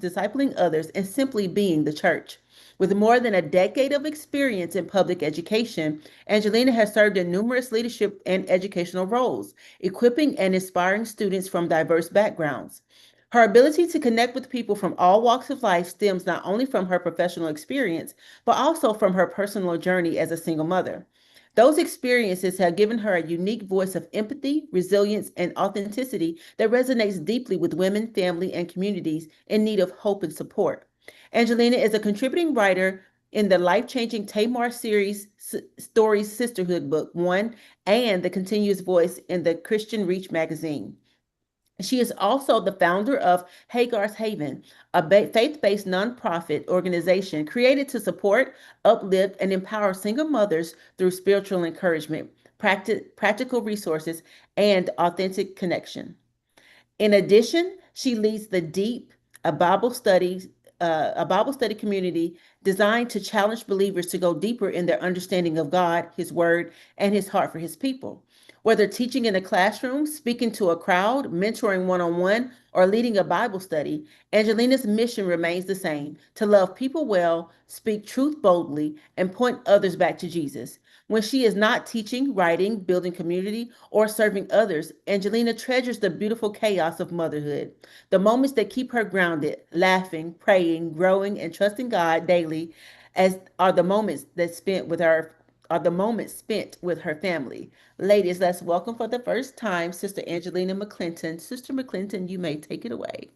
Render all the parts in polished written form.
discipling others, and simply being the church. With more than a decade of experience in public education, Angelina has served in numerous leadership and educational roles, equipping and inspiring students from diverse backgrounds. Her ability to connect with people from all walks of life stems not only from her professional experience, but also from her personal journey as a single mother. Those experiences have given her a unique voice of empathy, resilience, and authenticity that resonates deeply with women, family, and communities in need of hope and support. Angelina is a contributing writer in the life-changing Tamar series Stories Sisterhood Book 1 and the continuous voice in the Christian Reach magazine. She is also the founder of Hagar's Haven, a faith based nonprofit organization created to support, uplift, and empower single mothers through spiritual encouragement, practical resources, and authentic connection. In addition, she leads the Deep, a Bible study, a Bible study community designed to challenge believers to go deeper in their understanding of God, His Word, and His heart for His people. Whether teaching in a classroom, speaking to a crowd, mentoring one on one, or leading a Bible study, Angelina's mission remains the same: to love people well, speak truth boldly, and point others back to Jesus. When she is not teaching, writing, building community, or serving others, Angelina treasures the beautiful chaos of motherhood, the moments that keep her grounded, laughing, praying, growing, and trusting God daily, as are the moments that spent with her are the moments spent with her family. Ladies, let's welcome for the first time Sister Angelina McClinton. Sister McClinton, you may take it away.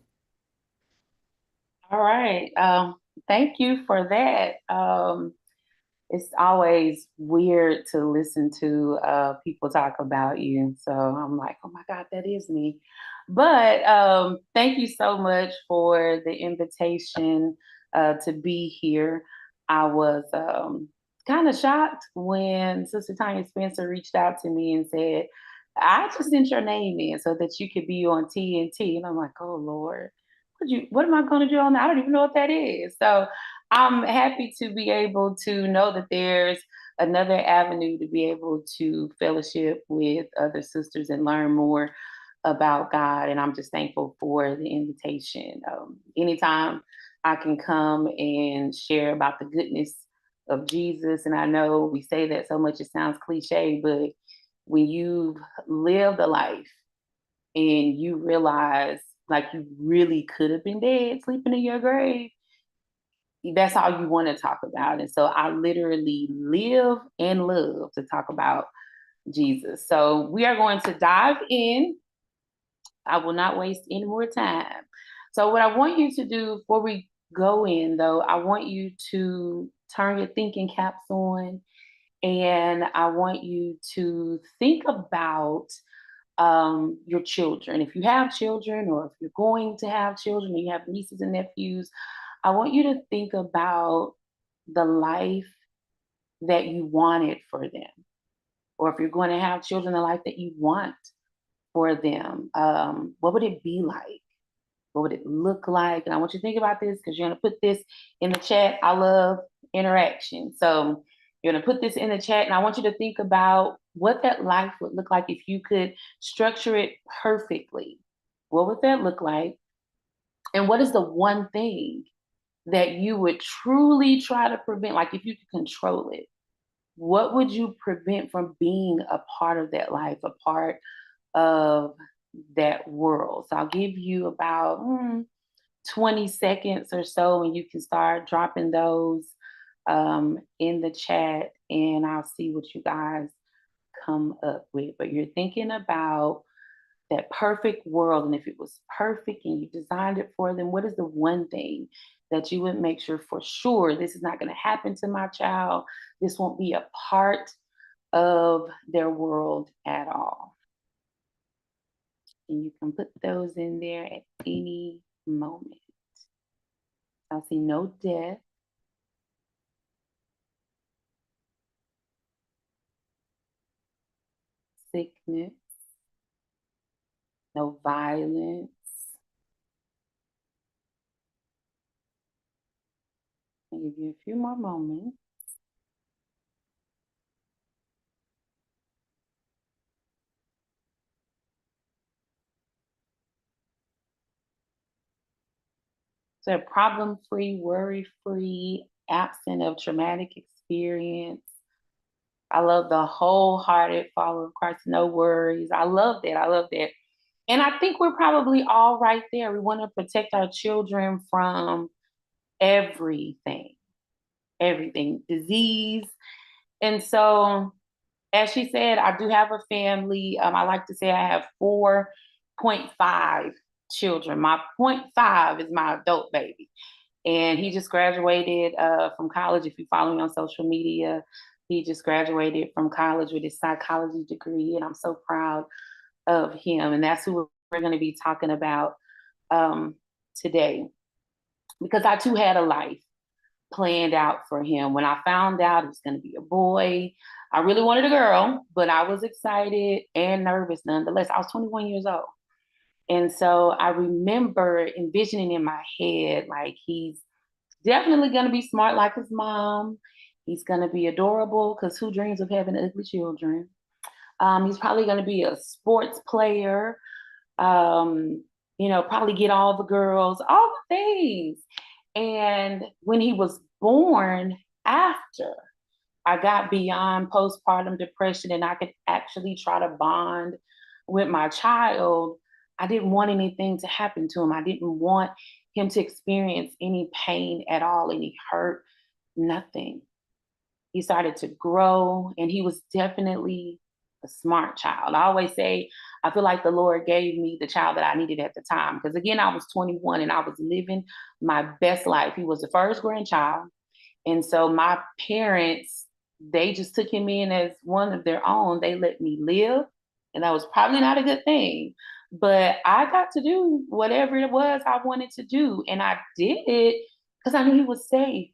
All right. Thank you for that. It's always weird to listen to people talk about you. So I'm like, oh my God, that is me. But thank you so much for the invitation to be here. I was kind of shocked when Sister Tanya Spencer reached out to me and said, I just sent your name in so that you could be on TNT. And I'm like, oh Lord, what am I going to do on that? I don't even know what that is. So I'm happy to be able to know that there's another avenue to be able to fellowship with other sisters and learn more about God. And I'm just thankful for the invitation. Anytime I can come and share about the goodness of Jesus, and I know we say that so much, it sounds cliche, but when you've lived a life and you realize like you really could have been dead sleeping in your grave, that's all you want to talk about. And so I literally live and love to talk about Jesus. So we are going to dive in. I will not waste any more time. So, what I want you to do before we go in, though, I want you to turn your thinking caps on and I want you to think about your children. If you have children or if you're going to have children and you have nieces and nephews, I want you to think about the life that you wanted for them. Or if you're going to have children, the life that you want for them. What would it be like? What would it look like? And I want you to think about this because you're going to put this in the chat. I love interaction. So you're going to put this in the chat, and I want you to think about what that life would look like if you could structure it perfectly. What would that look like? And what is the one thing that you would truly try to prevent? Like if you could control it, what would you prevent from being a part of that life, a part of that world? So I'll give you about 20 seconds or so, and you can start dropping those in the chat, and I'll see what you guys come up with. But you're thinking about that perfect world, and if it was perfect and you designed it for them, what is the one thing that you would make sure for sure this is not going to happen to my child? This won't be a part of their world at all. And you can put those in there at any moment. I see no death, sickness, no violence. I'll give you a few more moments. So problem-free, worry-free, absent of traumatic experience. I love the wholehearted follower of Christ, no worries. I love that. I love that. And I think we're probably all right there. We want to protect our children from everything, everything, disease. And so, as she said, I do have a family. I like to say I have 4.5 children. My point 5 is my adult baby. And he just graduated from college. If you follow me on social media, he just graduated from college with his psychology degree. And I'm so proud of him. And that's who we're going to be talking about today. Because I too had a life planned out for him. When I found out it was going to be a boy, I really wanted a girl, but I was excited and nervous nonetheless. I was 21 years old. And so I remember envisioning in my head, like, he's definitely going to be smart like his mom. He's going to be adorable because who dreams of having ugly children? He's probably going to be a sports player, probably get all the girls, all the things. And when he was born, after I got beyond postpartum depression and I could actually try to bond with my child, I didn't want anything to happen to him. I didn't want him to experience any pain at all, any hurt, nothing. He started to grow, and he was definitely a smart child. I always say, I feel like the Lord gave me the child that I needed at the time. Because again, I was 21 and I was living my best life. He was the first grandchild. And so my parents, they just took him in as one of their own. They let me live, and that was probably not a good thing. But I got to do whatever it was I wanted to do. And I did it because I knew he was safe.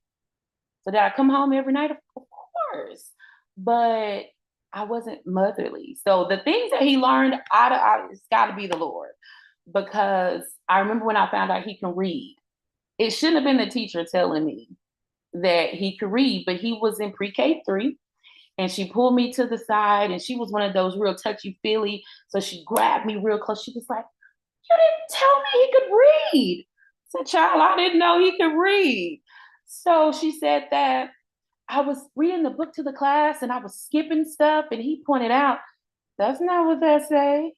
So did I come home every night? Of course. But I wasn't motherly. So the things that he learned it's got to be the Lord. Because I remember when I found out he can read, it shouldn't have been the teacher telling me that he could read, but he was in pre-K 3. And she pulled me to the side, and she was one of those real touchy feely. So she grabbed me real close. She was like, "You didn't tell me he could read." I said, "Child, I didn't know he could read." So she said that I was reading the book to the class and I was skipping stuff, and he pointed out, "That's not what that say."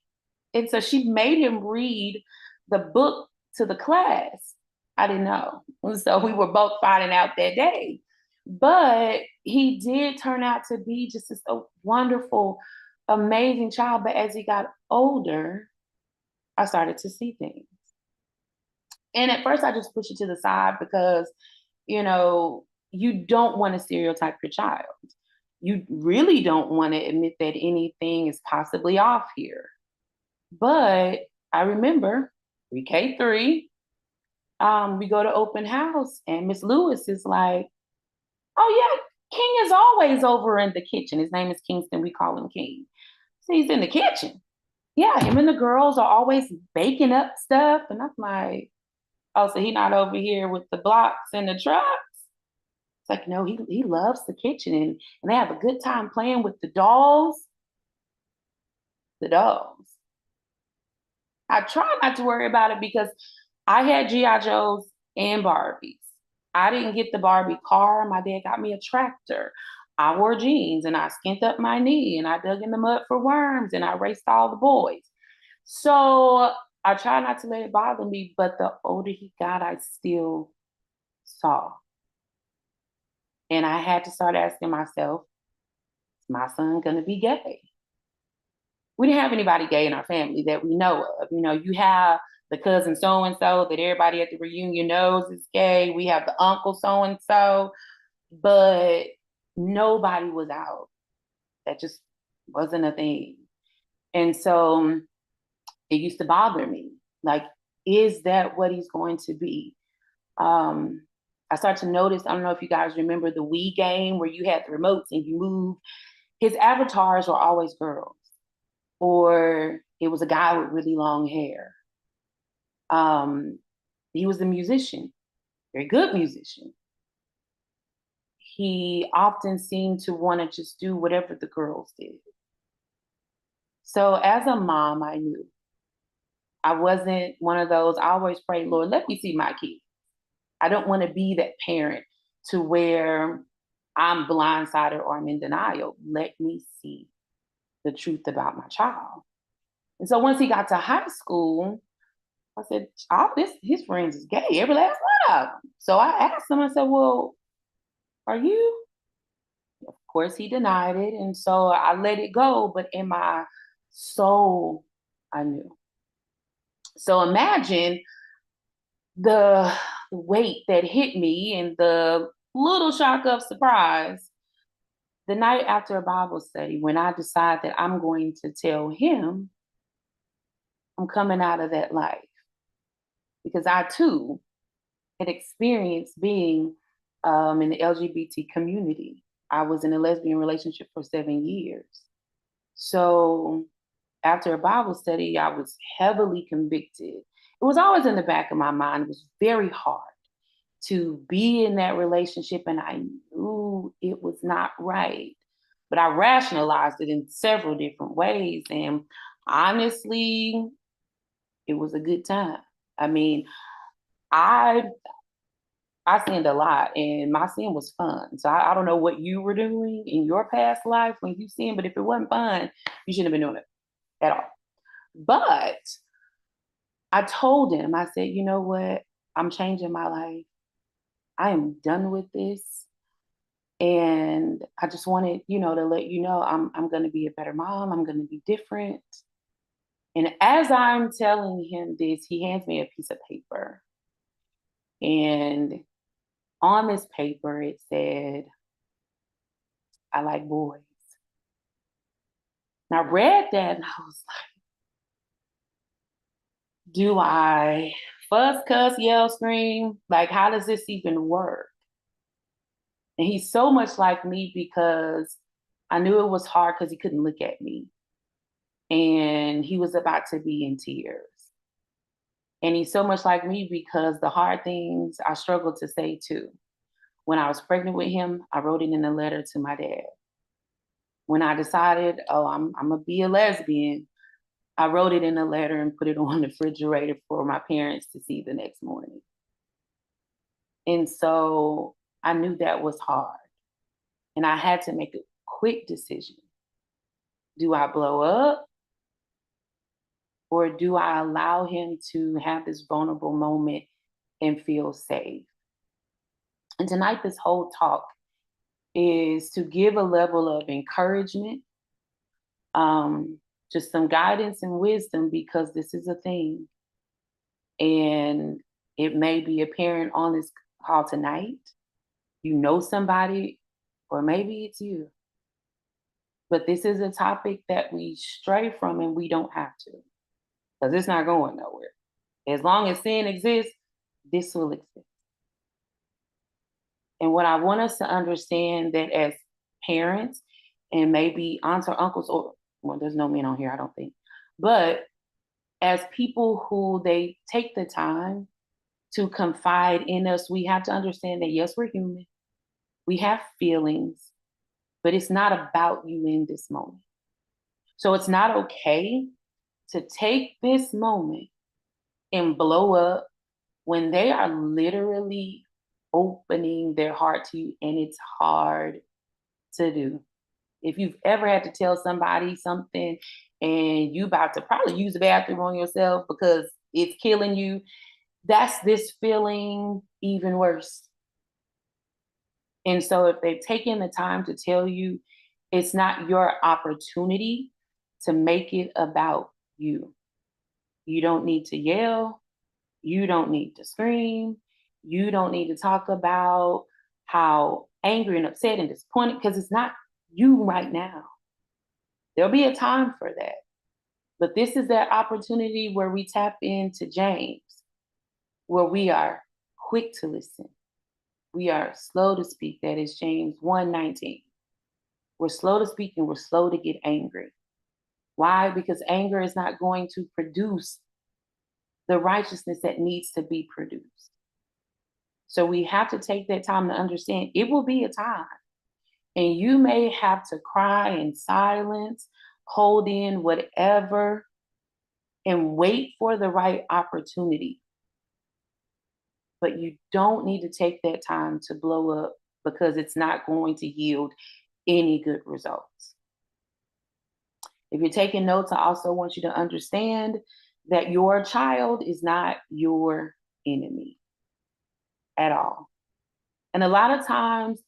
And so she made him read the book to the class. I didn't know. And so we were both finding out that day. But he did turn out to be just this wonderful, amazing child. But as he got older, I started to see things. And at first, I just pushed it to the side because, you don't want to stereotype your child. You really don't want to admit that anything is possibly off here. But I remember pre-K 3, we go to open house, and Miss Lewis is like, "Oh yeah, King is always over in the kitchen." His name is Kingston. We call him King. So he's in the kitchen. Yeah, him and the girls are always baking up stuff. And I'm like, "Oh, so he not over here with the blocks and the trucks?" It's like, no, he loves the kitchen, and they have a good time playing with the dolls. The dolls. I try not to worry about it because I had G.I. Joes and Barbies. I didn't get the Barbie car. My dad got me a tractor. I wore jeans and I skinned up my knee and I dug in the mud for worms and I raced all the boys. So I try not to let it bother me, but the older he got, I still saw. And I had to start asking myself, is my son going to be gay? We didn't have anybody gay in our family that we know of. You have the cousin so and so that everybody at the reunion knows is gay. We have the uncle so and so, but nobody was out. That just wasn't a thing. And so it used to bother me. Like, is that what he's going to be? I started to notice, I don't know if you guys remember the Wii game where you had the remotes and you move. His avatars were always girls, or it was a guy with really long hair. He was a musician, very good musician. He often seemed to want to just do whatever the girls did. So as a mom, I knew I wasn't one of those. I always pray, Lord, let me see my kids. I don't want to be that parent to where I'm blindsided or I'm in denial. Let me see the truth about my child. And so once he got to high school, I said, all this his friends is gay, every last one of them. So I asked him, I said, well, are you? Of course he denied it. And so I let it go, but in my soul, I knew. So imagine the weight that hit me and the little shock of surprise the night after a Bible study when I decide that I'm going to tell him I'm coming out of that life because I too had experienced being in the LGBT community. I was in a lesbian relationship for 7 years. So after a Bible study, I was heavily convicted. It was always in the back of my mind. It was very hard to be in that relationship, and I knew it was not right. But I rationalized it in several different ways. And honestly, it was a good time. I mean, I I sinned a lot and my sin was fun. So I don't know what you were doing in your past life when you sinned, but if it wasn't fun, you shouldn't have been doing it at all. But I told him, I said, you know what? I'm changing my life. I am done with this. And I just wanted, to let you know I'm gonna be a better mom. I'm gonna be different. And as I'm telling him this, he hands me a piece of paper. And on this paper it said, I like boys. And I read that and I was like, do I fuss, cuss, yell, scream? Like, how does this even work? And he's so much like me because I knew it was hard because he couldn't look at me. And he was about to be in tears. And he's so much like me because the hard things I struggled to say too. When I was pregnant with him, I wrote it in a letter to my dad. When I decided, oh, I'm gonna be a lesbian, I wrote it in a letter and put it on the refrigerator for my parents to see the next morning. And so I knew that was hard. And I had to make a quick decision. Do I blow up or do I allow him to have this vulnerable moment and feel safe? And tonight, this whole talk is to give a level of encouragement, um, just some guidance and wisdom because this is a thing. And it may be apparent on this call tonight. You know somebody, or maybe it's you. But this is a topic that we stray from and we don't have to because it's not going nowhere. As long as sin exists, this will exist. And what I want us to understand that as parents and maybe aunts or uncles, or well, there's no men on here, I don't think, but as people who they take the time to confide in us, we have to understand that yes, we're human. We have feelings, but it's not about you in this moment. So it's not okay to take this moment and blow up when they are literally opening their heart to you and it's hard to do. If you've ever had to tell somebody something and you about to probably use the bathroom on yourself because it's killing you, that's this feeling even worse. And so if they've taken the time to tell you, it's not your opportunity to make it about you. You don't need to yell. You don't need to scream. You don't need to talk about how angry and upset and disappointed because it's not you right now. There'll be a time for that. But this is that opportunity where we tap into James, where we are quick to listen. We are slow to speak. That is James 1:19. We're slow to speak and we're slow to get angry. Why? Because anger is not going to produce the righteousness that needs to be produced. So we have to take that time to understand it will be a time. And you may have to cry in silence, hold in whatever, and wait for the right opportunity. but you don't need to take that time to blow up because it's not going to yield any good results. If you're taking notes, I also want you to understand that your child is not your enemy at all. And a lot of times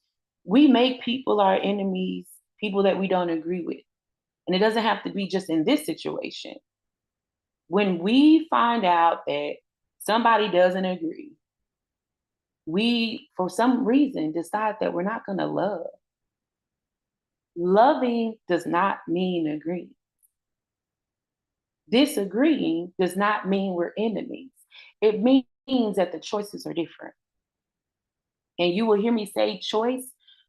we make people our enemies, people that we don't agree with. And it doesn't have to be just in this situation. When we find out that somebody doesn't agree, we, for some reason, decide that we're not going to love. Loving does not mean agreeing. Disagreeing does not mean we're enemies. It means that the choices are different. And you will hear me say choice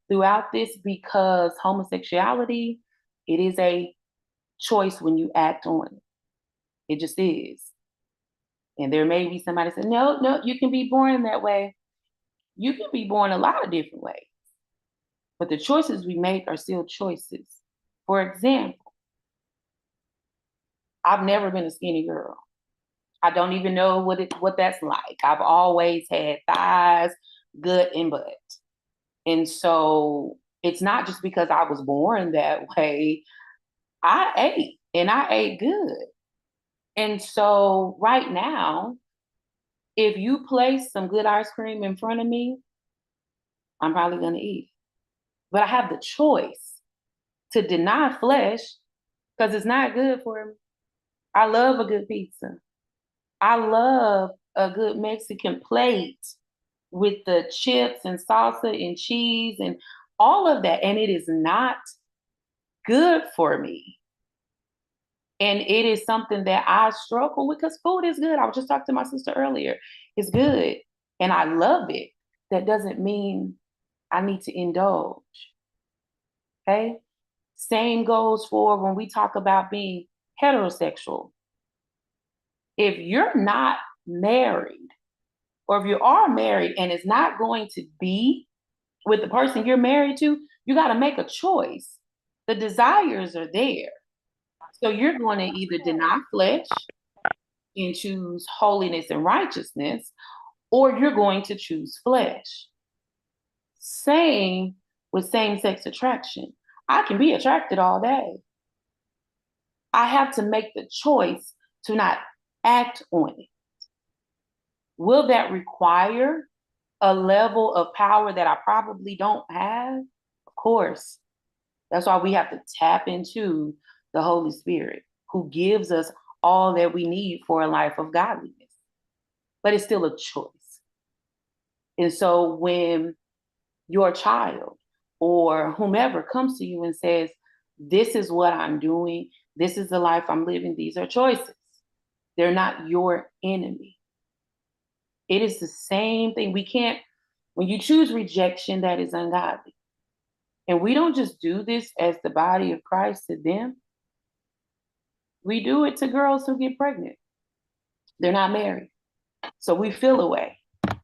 throughout this because homosexuality, it is a choice when you act on it. It just is. And there may be somebody say, no, no, you can be born that way. You can be born a lot of different ways. But the choices we make are still choices. For example, I've never been a skinny girl. I don't even know what that's like. I've always had thighs, gut, and butt. And so it's not just because I was born that way. I ate and I ate good. And so right now, if you place some good ice cream in front of me, I'm probably going to eat. But I have the choice to deny flesh because it's not good for me. I love a good pizza. I love a good Mexican plate with the chips and salsa and cheese and all of that. And it is not good for me. And it is something that I struggle with because food is good. I was just talking to my sister earlier. It's good and I love it. That doesn't mean I need to indulge. Okay. Same goes for when we talk about being heterosexual. If you're not married, or if you are married and it's not going to be with the person you're married to, you got to make a choice. The desires are there. So you're going to either deny flesh and choose holiness and righteousness, or you're going to choose flesh. Same with same sex attraction. I can be attracted all day. I have to make the choice to not act on it. Will that require a level of power that I probably don't have? Of course. That's why we have to tap into the Holy Spirit, who gives us all that we need for a life of godliness. But it's still a choice. And so when your child or whomever comes to you and says, this is what I'm doing, this is the life I'm living, these are choices. They're not your enemy. It is the same thing. We can't, when you choose rejection, that is ungodly. And we don't just do this as the body of Christ to them. We do it to girls who get pregnant. They're not married. So we feel away.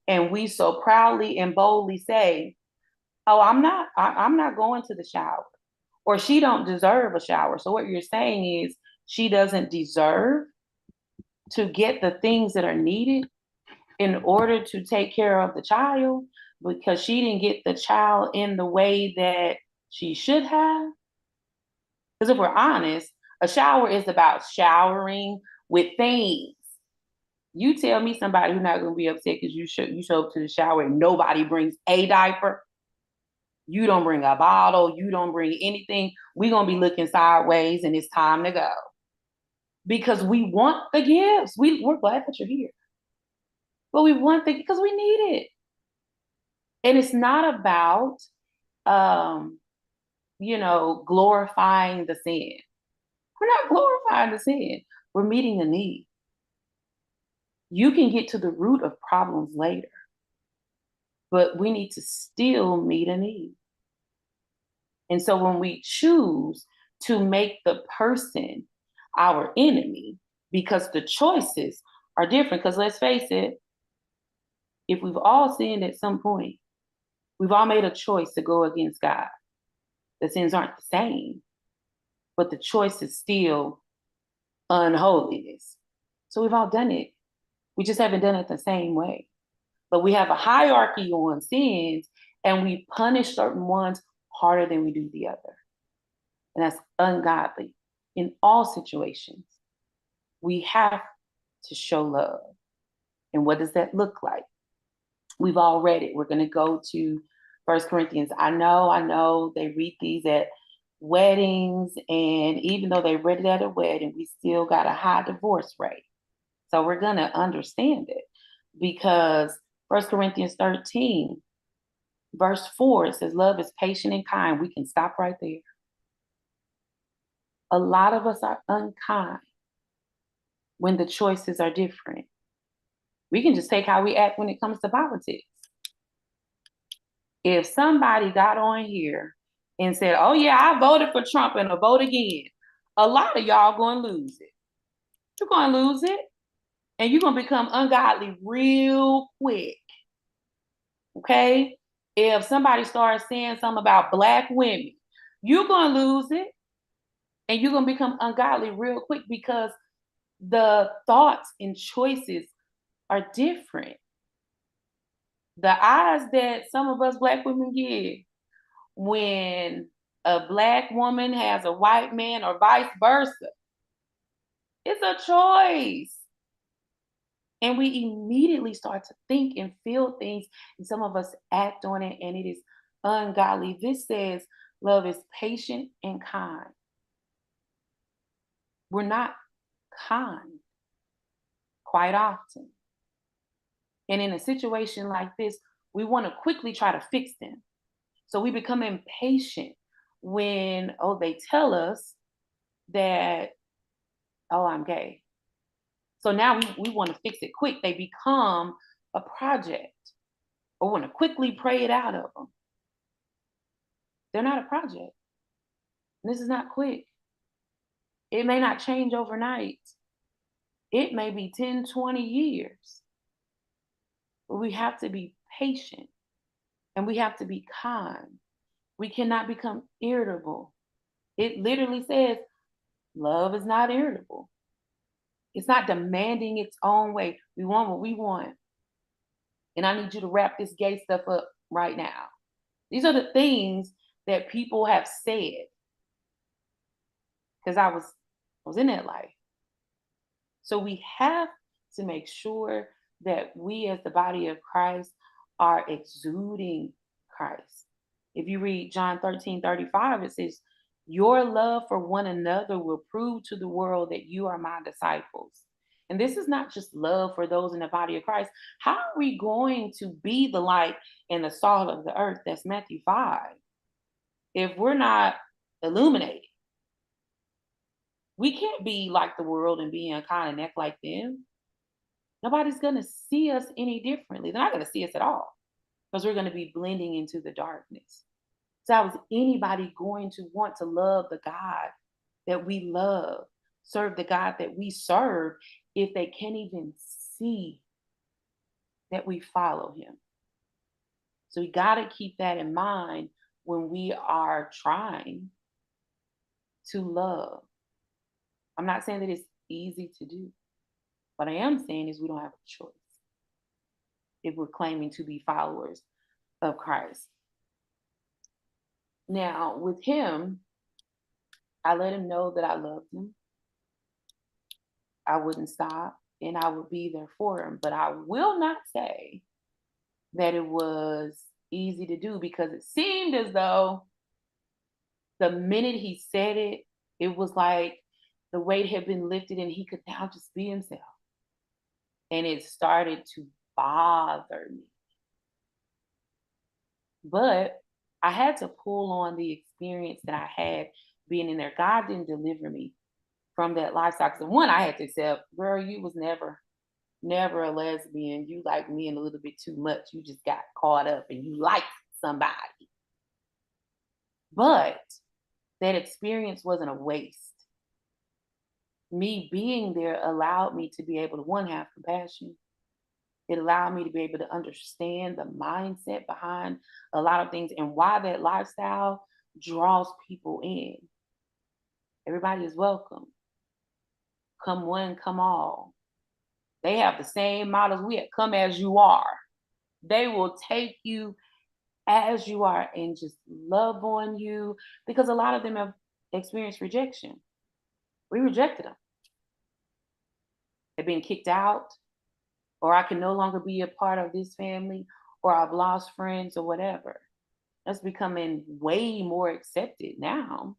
And we so proudly and boldly say, oh, I'm not going to the shower. Or she don't deserve a shower. So what you're saying is she doesn't deserve to get the things that are needed in order to take care of the child because she didn't get the child in the way that she should have. Because if we're honest, a shower is about showering with things. You tell me somebody who's not going to be upset because you show up to the shower and nobody brings a diaper. You don't bring a bottle. You don't bring anything. We're going to be looking sideways and it's time to go. Because we want the gifts. We're glad that you're here. But we want because we need it. And it's not about, glorifying the sin. We're not glorifying the sin. We're meeting a need. You can get to the root of problems later, but we need to still meet a need. And so when we choose to make the person our enemy, because the choices are different, because let's face it, if we've all sinned at some point, we've all made a choice to go against God. The sins aren't the same, but the choice is still unholiness. So we've all done it. We just haven't done it the same way. But we have a hierarchy on sins, and we punish certain ones harder than we do the other. And that's ungodly in all situations. We have to show love. And what does that look like? We've all read it. We're going to go to 1 Corinthians. I know they read these at weddings, and even though they read it at a wedding, we still got a high divorce rate. So we're going to understand it, because 1 Corinthians 13, verse 4, it says, love is patient and kind. We can stop right there. A lot of us are unkind when the choices are different. We can just take how we act when it comes to politics. If somebody got on here and said, oh yeah, I voted for Trump and I'll vote again, a lot of y'all going to lose it. You're going to lose it, and you're going to become ungodly real quick. Okay? If somebody starts saying something about Black women, you're going to lose it, and you're going to become ungodly real quick, because the thoughts and choices are different. The eyes that some of us Black women get when a Black woman has a white man or vice versa, it's a choice. And we immediately start to think and feel things, and some of us act on it, and it is ungodly. This says love is patient and kind. We're not kind quite often. And in a situation like this, we want to quickly try to fix them. So we become impatient when, oh, they tell us that, oh, I'm gay. So now we want to fix it quick. They become a project, or want to quickly pray it out of them. They're not a project. This is not quick. It may not change overnight. It may be 10, 20 years. But we have to be patient, and we have to be kind. We cannot become irritable. It literally says love is not irritable. It's not demanding its own way. We want what we want. And I need you to wrap this gay stuff up right now. These are the things that people have said, because I was in that life. So we have to make sure that we as the body of Christ are exuding Christ. If you read John 13:35, it says, your love for one another will prove to the world that you are my disciples. And this is not just love for those in the body of Christ. How are we going to be the light and the salt of the earth? That's Matthew 5. If we're not illuminated, we can't be like the world and be unkind and act like them. Nobody's going to see us any differently. They're not going to see us at all, because we're going to be blending into the darkness. So how is anybody going to want to love the God that we love, serve the God that we serve, if they can't even see that we follow him? So we got to keep that in mind when we are trying to love. I'm not saying that it's easy to do. What I am saying is we don't have a choice if we're claiming to be followers of Christ. Now, with him, I let him know that I loved him. I wouldn't stop, and I would be there for him. But I will not say that it was easy to do, because it seemed as though the minute he said it, it was like the weight had been lifted and he could now just be himself. And it started to bother me. But I had to pull on the experience that I had being in there. God didn't deliver me from that lifestyle. Because one, I had to accept, girl, you was never a lesbian. You like men a little bit too much. You just got caught up and you liked somebody. But that experience wasn't a waste. Me being there allowed me to be able to, one, have compassion. It allowed me to be able to understand the mindset behind a lot of things and why that lifestyle draws people in. Everybody is welcome. Come one, come all. They have the same models we have. Come as you are. They will take you as you are and just love on you because a lot of them have experienced rejection. We rejected them. They've been kicked out, or I can no longer be a part of this family, or I've lost friends or whatever. That's becoming way more accepted now.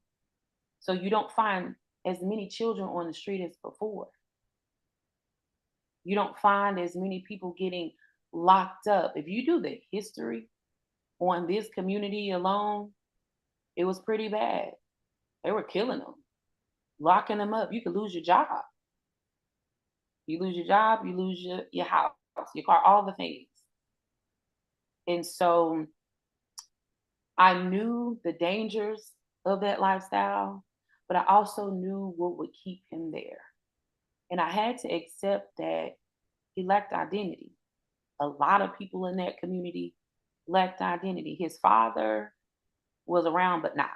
So you don't find as many children on the street as before. You don't find as many people getting locked up. If you do the history on this community alone, it was pretty bad. They were killing them, locking them up. You could lose your job. You lose your job, you lose your house, your car, all the things. And so I knew the dangers of that lifestyle, but I also knew what would keep him there. And I had to accept that he lacked identity. A lot of people in that community lacked identity. His father was around, but not.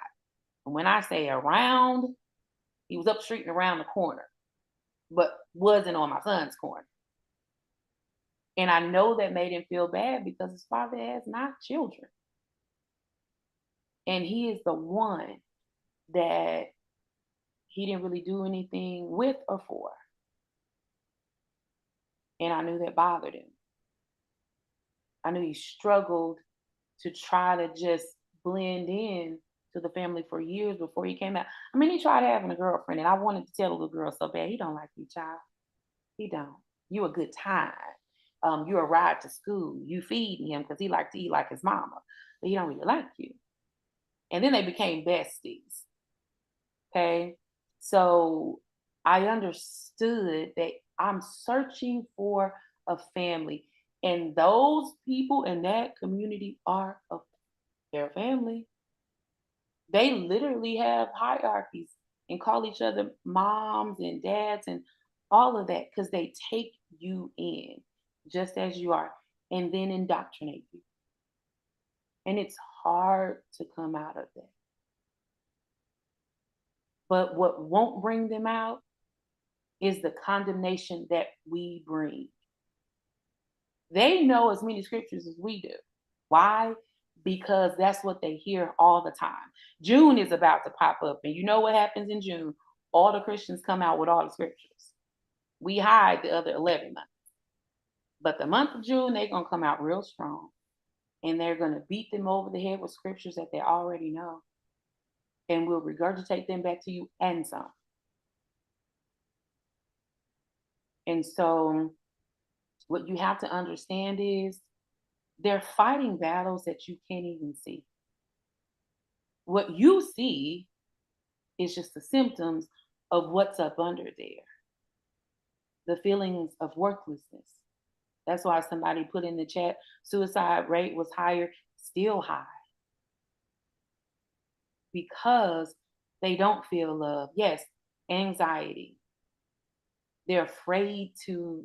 And when I say around, he was up the street and around the corner, but wasn't on my son's corner. And I know that made him feel bad because his father has not children. And he is the one that he didn't really do anything with or for. And I knew that bothered him. I knew he struggled to try to just blend in to the family for years before he came out. I mean, he tried having a girlfriend, and I wanted to tell the little girl so bad, he don't like you, child. He don't. You a good time. You a ride to school. You feeding him because he like to eat like his mama, but he don't really like you. And then they became besties. Okay. So I understood that I'm searching for a family. And those people in that community are a their family. They literally have hierarchies and call each other moms and dads and all of that because they take you in just as you are and then indoctrinate you. And it's hard to come out of that. But what won't bring them out is the condemnation that we bring. They know as many scriptures as we do. Why? Because that's what they hear all the time. June is about to pop up, and you know what happens in June? All the Christians come out with all the scriptures. We hide the other 11 months. But the month of June, they're going to come out real strong, and they're going to beat them over the head with scriptures that they already know, and will regurgitate them back to you and some. And so, what you have to understand is they're fighting battles that you can't even see. What you see is just the symptoms of what's up under there, the feelings of worthlessness. That's why somebody put in the chat suicide rate was higher, still high, because they don't feel love. Yes, anxiety. They're afraid to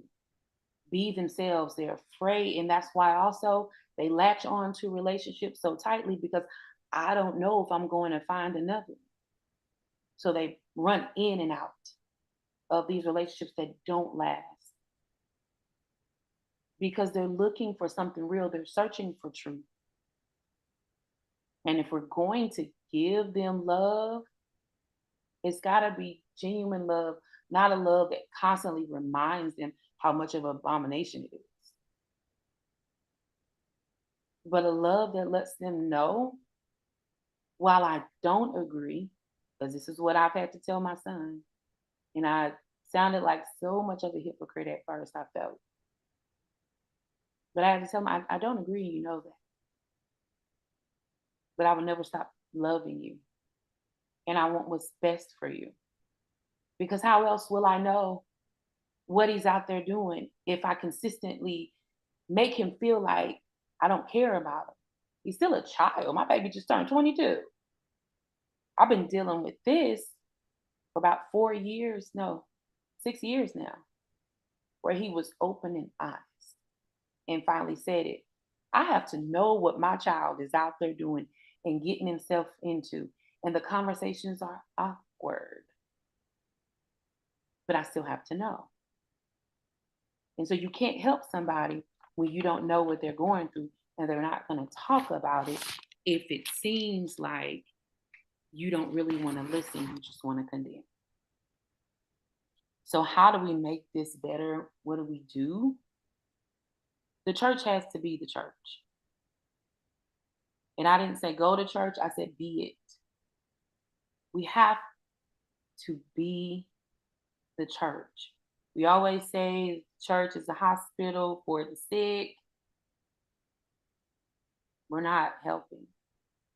be themselves. They're afraid. And that's why also they latch on to relationships so tightly because I don't know if I'm going to find another. So they run in and out of these relationships that don't last because they're looking for something real. They're searching for truth. And if we're going to give them love, it's got to be genuine love, not a love that constantly reminds them how much of an abomination it is, but a love that lets them know while I don't agree, because this is what I've had to tell my son, and I sounded like so much of a hypocrite at first, I felt. But I had to tell him, I don't agree, you know that. But I will never stop loving you. And I want what's best for you. Because how else will I know what he's out there doing if I consistently make him feel like I don't care about him? He's still a child. My baby just turned 22. I've been dealing with this for about 4 years, no, 6 years now, where he was open and honest and finally said it. I have to know what my child is out there doing and getting himself into. And the conversations are awkward, but I still have to know. And so you can't help somebody when you don't know what they're going through and they're not going to talk about it if it seems like you don't really want to listen, you just want to condemn. So, how do we make this better? What do we do? The church has to be the church. And I didn't say go to church, I said be it. We have to be the church. We always say church is a hospital for the sick. We're not helping,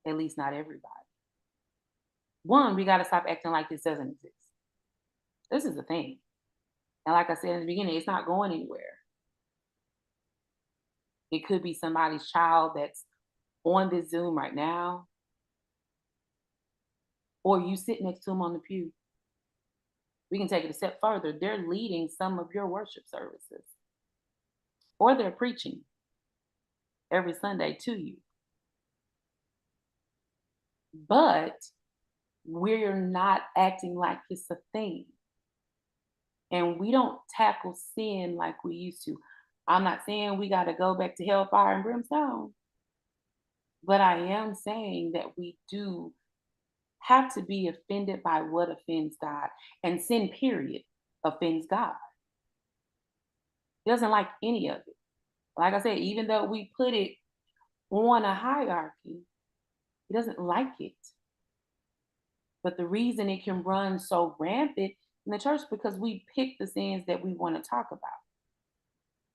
at least not everybody. One, we got to stop acting like this doesn't exist. This is the thing. And like I said in the beginning, it's not going anywhere. It could be somebody's child that's on this Zoom right now, or you sit next to them on the pew. We can take it a step further. They're leading some of your worship services, or they're preaching every Sunday to you. But we're not acting like it's a thing. And we don't tackle sin like we used to. I'm not saying we got to go back to hellfire and brimstone, but I am saying that we do have to be offended by what offends God. And sin, period, offends God. He doesn't like any of it. Like I said, even though we put it on a hierarchy, he doesn't like it. But the reason it can run so rampant in the church because we pick the sins that we want to talk about.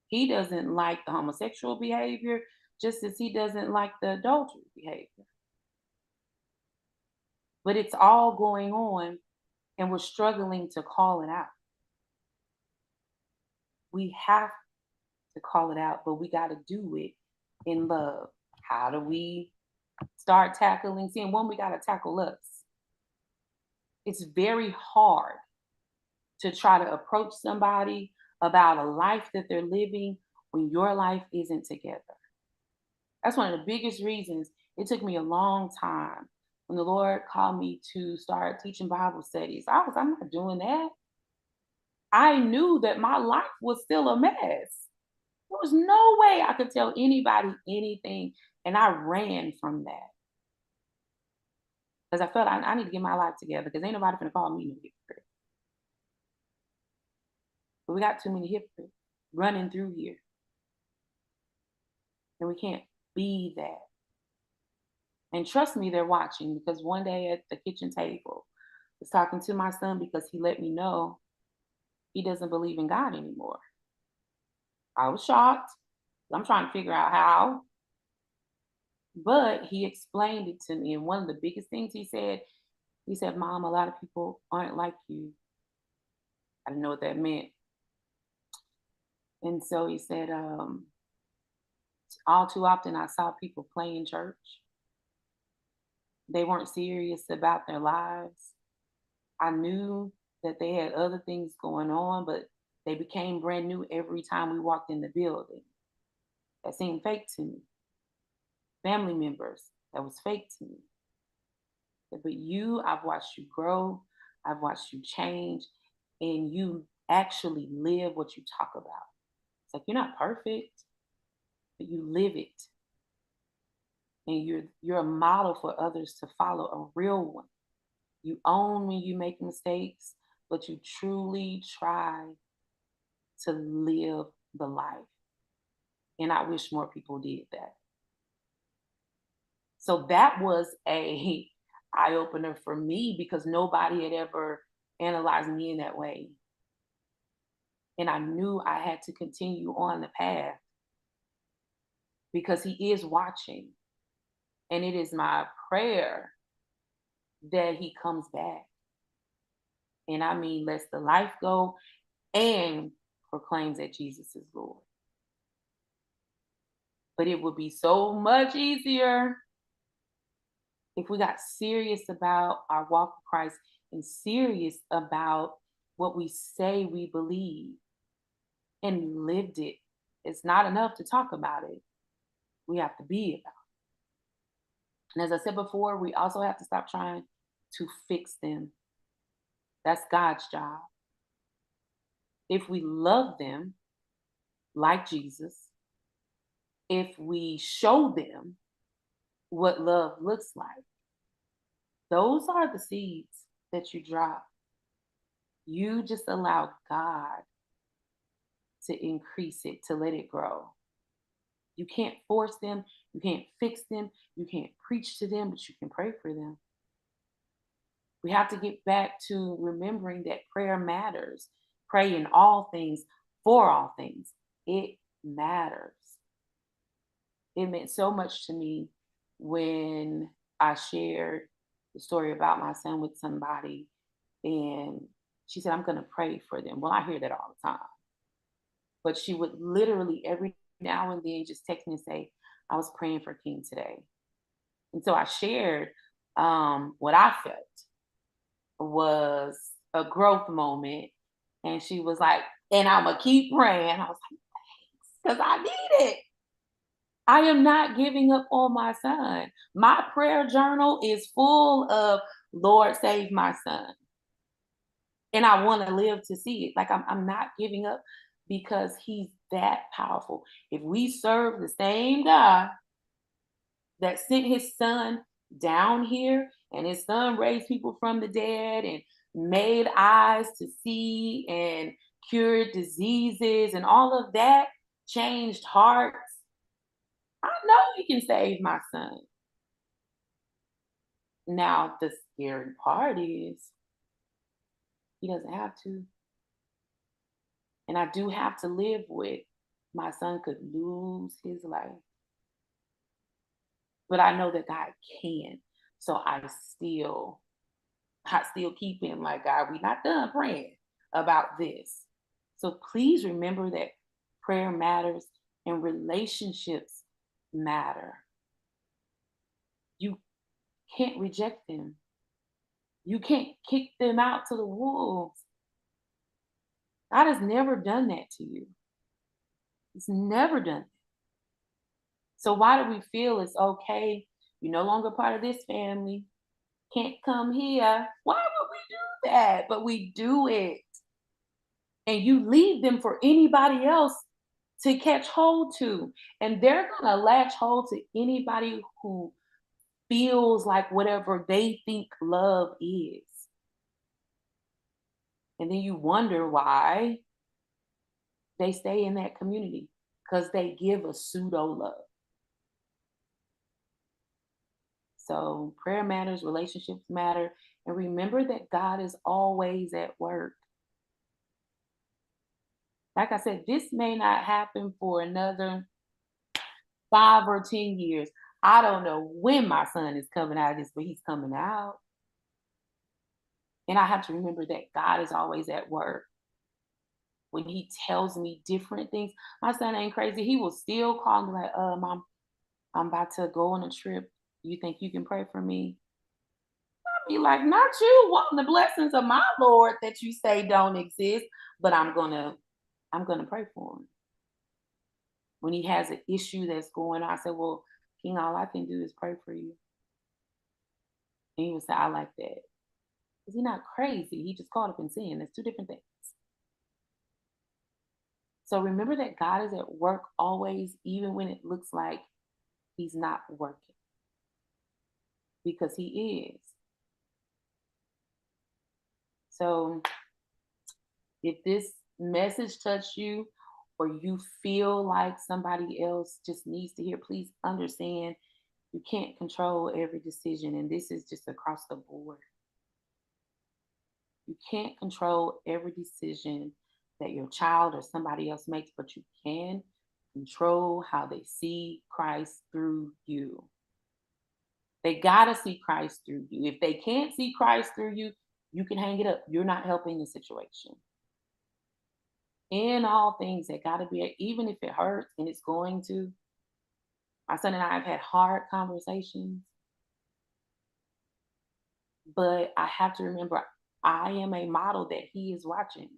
He doesn't like the homosexual behavior, just as he doesn't like the adultery behavior. But it's all going on, and we're struggling to call it out. We have to call it out, but we got to do it in love. How do we start tackling sin? One, we got to tackle us. It's very hard to try to approach somebody about a life that they're living when your life isn't together. That's one of the biggest reasons it took me a long time when the Lord called me to start teaching Bible studies. I'm not doing that. I knew that my life was still a mess. There was no way I could tell anybody anything. And I ran from that because I felt I need to get my life together because ain't nobody gonna call me no hypocrite. But we got too many hypocrites running through here. And we can't be that. And trust me, they're watching because one day at the kitchen table, I was talking to my son because he let me know he doesn't believe in God anymore. I was shocked. I'm trying to figure out how, but he explained it to me. And one of the biggest things he said, Mom, a lot of people aren't like you. I didn't know what that meant. And so he said, all too often I saw people playing church. They weren't serious about their lives. I knew that they had other things going on, but they became brand new every time we walked in the building. That seemed fake to me. Family members, that was fake to me. But you, I've watched you grow, I've watched you change, and you actually live what you talk about. It's like you're not perfect, but you live it. And you're a model for others to follow, a real one. You own when you make mistakes, but you truly try to live the life. And I wish more people did that. So that was a eye opener for me because nobody had ever analyzed me in that way. And I knew I had to continue on the path because he is watching. And it is my prayer that he comes back. And I mean, lets the life go and proclaims that Jesus is Lord. But it would be so much easier if we got serious about our walk with Christ and serious about what we say we believe and lived it. It's not enough to talk about it. We have to be about it. And as I said before, we also have to stop trying to fix them. That's God's job. If we love them like Jesus, if we show them what love looks like. Those are the seeds that you drop. You just allow God to increase it, to let it grow. You can't force them, you can't fix them, you can't preach to them, but you can pray for them. We have to get back to remembering that prayer matters. Pray in all things, for all things. It matters. It meant so much to me when I shared the story about my son with somebody, and she said, I'm going to pray for them. Well, I hear that all the time. But she would literally every now and then just text me and say, I was praying for King today. And so I shared what I felt was a growth moment. And she was like, and I'm going to keep praying. I was like, because I need it. I am not giving up on my son. My prayer journal is full of Lord, save my son. And I want to live to see it. Like I'm not giving up because he's that powerful. If we serve the same God that sent his son down here and his son raised people from the dead and made eyes to see and cured diseases and all of that, changed hearts, I know he can save my son. Now, the scary part is he doesn't have to. And I do have to live with my son could lose his life. But I know that God can. So I still keep him like, God, we're not done praying about this. So please remember that prayer matters and relationships matter. You can't reject them. You can't kick them out to the wolves. God has never done that to you. He's never done that. So why do we feel it's okay? You're no longer part of this family. Can't come here. Why would we do that? But we do it. And you leave them for anybody else to catch hold to. And they're going to latch hold to anybody who feels like whatever they think love is. And then you wonder why they stay in that community because they give a pseudo love. So prayer matters, relationships matter, and remember that God is always at work. Like I said, this may not happen for another 5 or 10 years. I don't know when my son is coming out of this, but he's coming out. And I have to remember that God is always at work. When he tells me different things, my son ain't crazy. He will still call me like, Mom, I'm about to go on a trip. You think you can pray for me? Be like, not you wanting the blessings of my Lord that you say don't exist, but I'm gonna pray for him. When he has an issue that's going on, I said, well, King, all I can do is pray for you. And he would say, I like that. Because he's not crazy. He just caught up in sin. That's two different things. So remember that God is at work always, even when it looks like he's not working. Because he is. So if this message touched you or you feel like somebody else just needs to hear, please understand you can't control every decision. And this is just across the board. You can't control every decision that your child or somebody else makes, but you can control how they see Christ through you. They got to see Christ through you. If they can't see Christ through you, you can hang it up. You're not helping the situation. In all things, that got to be, even if it hurts, and it's going to. My son and I have had hard conversations, but I have to remember I am a model that he is watching.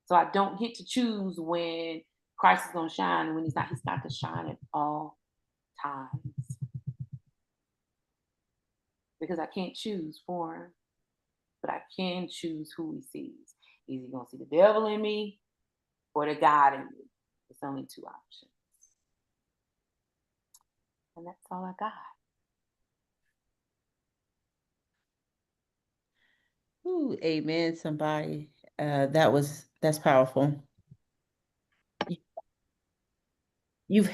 So I don't get to choose when Christ is going to shine and when he's not. He's got to shine at all times because I can't choose for him, but I can choose who he sees. Is he going to see the devil in me or the God in me? It's only two options. And that's all I got. Ooh, amen, somebody. That's powerful. You've